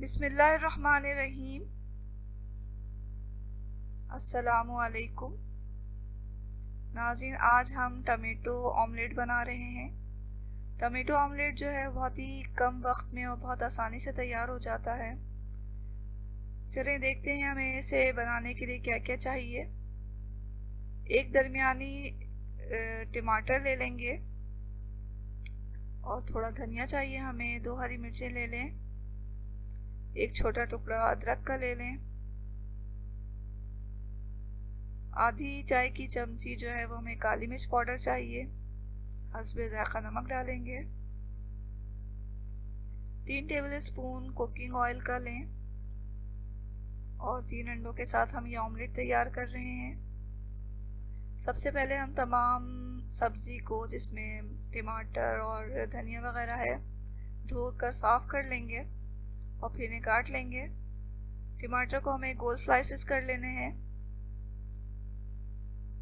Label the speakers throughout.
Speaker 1: बिस्मिल्लाहिर्रहमानिर्रहीम। अस्सलामु अलैकुम नाज़रीन, आज हम टमेटो ऑमलेट बना रहे हैं। टमेटो ऑमलेट जो है बहुत ही कम वक्त में और बहुत आसानी से तैयार हो जाता है। चलें देखते हैं हमें इसे बनाने के लिए क्या क्या चाहिए। एक दरमियानी टमाटर ले लेंगे और थोड़ा धनिया चाहिए हमें। 2 हरी मिर्चें ले लें। एक छोटा टुकड़ा अदरक का ले लें। आधी चाय की चमची जो है वो हमें काली मिर्च पाउडर चाहिए। हस्बे ज़ायक़ा नमक डालेंगे। 3 टेबल स्पून कुकिंग ऑयल का लें और 3 अंडों के साथ हम ये ऑमलेट तैयार कर रहे हैं। सबसे पहले हम तमाम सब्ज़ी को, जिसमें टमाटर और धनिया वगैरह है, धोकर साफ़ कर लेंगे और फिर इन्हें काट लेंगे। टमाटर को हमें गोल स्लाइसेस कर लेने हैं।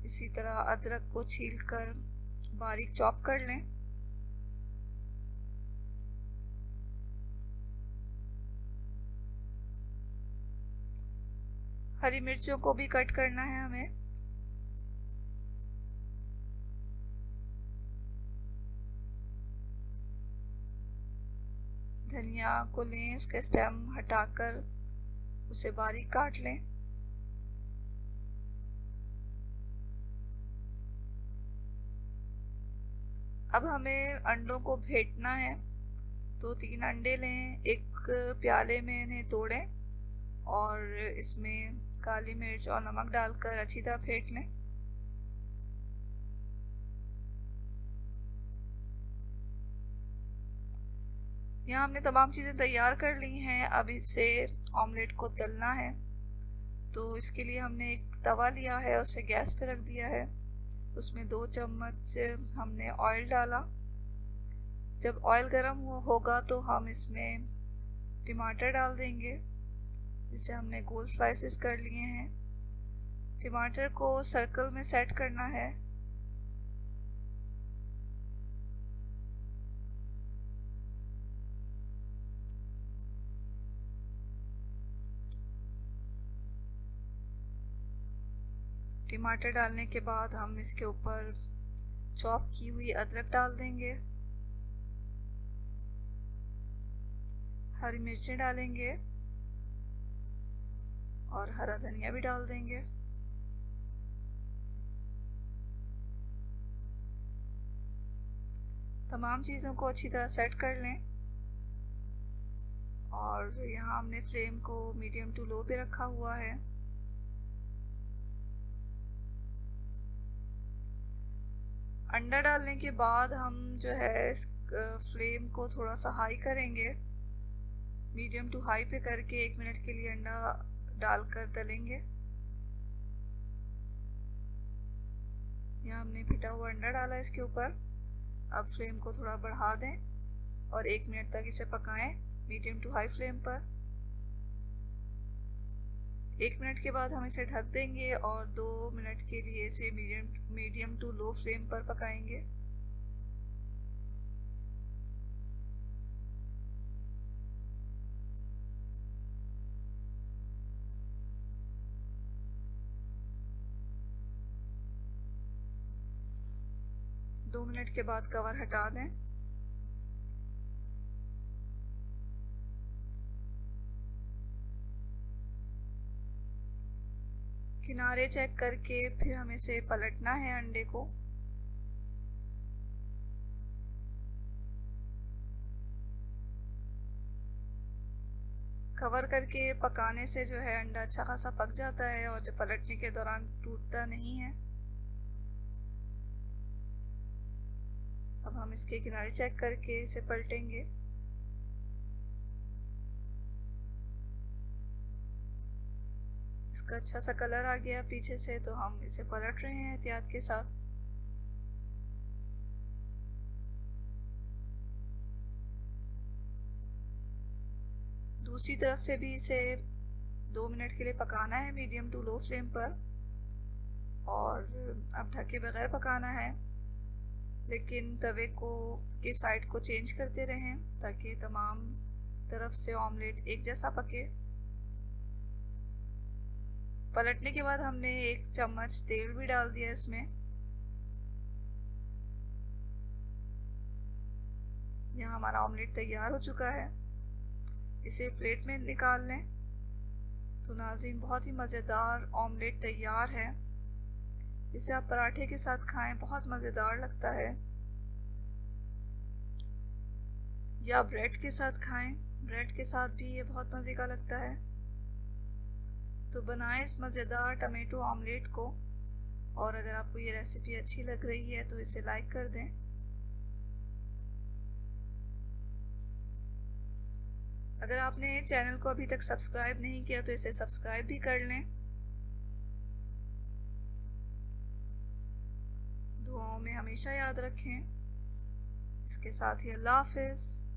Speaker 1: इसी तरह अदरक को छीलकर बारीक चॉप कर लें। हरी मिर्चों को भी कट करना है हमें। धनिया को लें, उसके स्टेम हटाकर उसे बारीक काट लें। अब हमें अंडों को फेंटना है, तो 3 अंडे लें। एक प्याले में इन्हें तोड़ें और इसमें काली मिर्च और नमक डालकर अच्छी तरह फेंट लें। यहाँ हमने तमाम चीज़ें तैयार कर ली हैं। अब इसे ऑमलेट को तलना है, तो इसके लिए हमने एक तवा लिया है, उसे गैस पे रख दिया है। उसमें 2 चम्मच हमने ऑयल डाला। जब ऑयल गर्म होगा तो हम इसमें टमाटर डाल देंगे, जिसे हमने गोल स्लाइसेस कर लिए हैं। टमाटर को सर्कल में सेट करना है। टमाटर डालने के बाद हम इसके ऊपर चॉप की हुई अदरक डाल देंगे। हरी मिर्चें डालेंगे और हरा धनिया भी डाल देंगे। तमाम चीज़ों को अच्छी तरह सेट कर लें और यहाँ हमने फ्लेम को मीडियम टू लो पे रखा हुआ है। अंडा डालने के बाद हम जो है इस फ्लेम को थोड़ा सा हाई करेंगे। मीडियम टू हाई पे करके 1 मिनट के लिए अंडा डालकर तलेंगे। यहाँ हमने पिटा हुआ अंडा डाला इसके ऊपर। अब फ्लेम को थोड़ा बढ़ा दें और 1 मिनट तक इसे पकाएं मीडियम टू हाई फ्लेम पर। 1 मिनट के बाद हम इसे ढक देंगे और 2 मिनट के लिए इसे मीडियम टू लो फ्लेम पर पकाएंगे। दो मिनट के बाद कवर हटा दें। किनारे चेक करके फिर हमें इसे पलटना है अंडे को। कवर करके पकाने से जो है अंडा अच्छा खासा पक जाता है और जब पलटने के दौरान टूटता नहीं है। अब हम इसके किनारे चेक करके इसे पलटेंगे। इसका अच्छा सा कलर आ गया पीछे से, तो हम इसे पलट रहे हैं एहतियात के साथ। दूसरी तरफ से भी इसे 2 मिनट के लिए पकाना है मीडियम टू लो फ्लेम पर और अब ढके बगैर पकाना है, लेकिन तवे को के साइड को चेंज करते रहें ताकि तमाम तरफ से ऑमलेट एक जैसा पके। पलटने के बाद हमने 1 चम्मच तेल भी डाल दिया इसमें। यहाँ हमारा ऑमलेट तैयार हो चुका है, इसे प्लेट में निकाल लें। तो नाज़रीन, बहुत ही मज़ेदार ऑमलेट तैयार है। इसे आप पराठे के साथ खाएं, बहुत मज़ेदार लगता है, या ब्रेड के साथ खाएं, ब्रेड के साथ भी ये बहुत मज़े का लगता है। तो बनाएं इस मज़ेदार टमेटो ऑमलेट को, और अगर आपको ये रेसिपी अच्छी लग रही है तो इसे लाइक कर दें। अगर आपने चैनल को अभी तक सब्सक्राइब नहीं किया तो इसे सब्सक्राइब भी कर लें। दुआओं में हमेशा याद रखें। इसके साथ ही अल्लाह हाफ़िज़।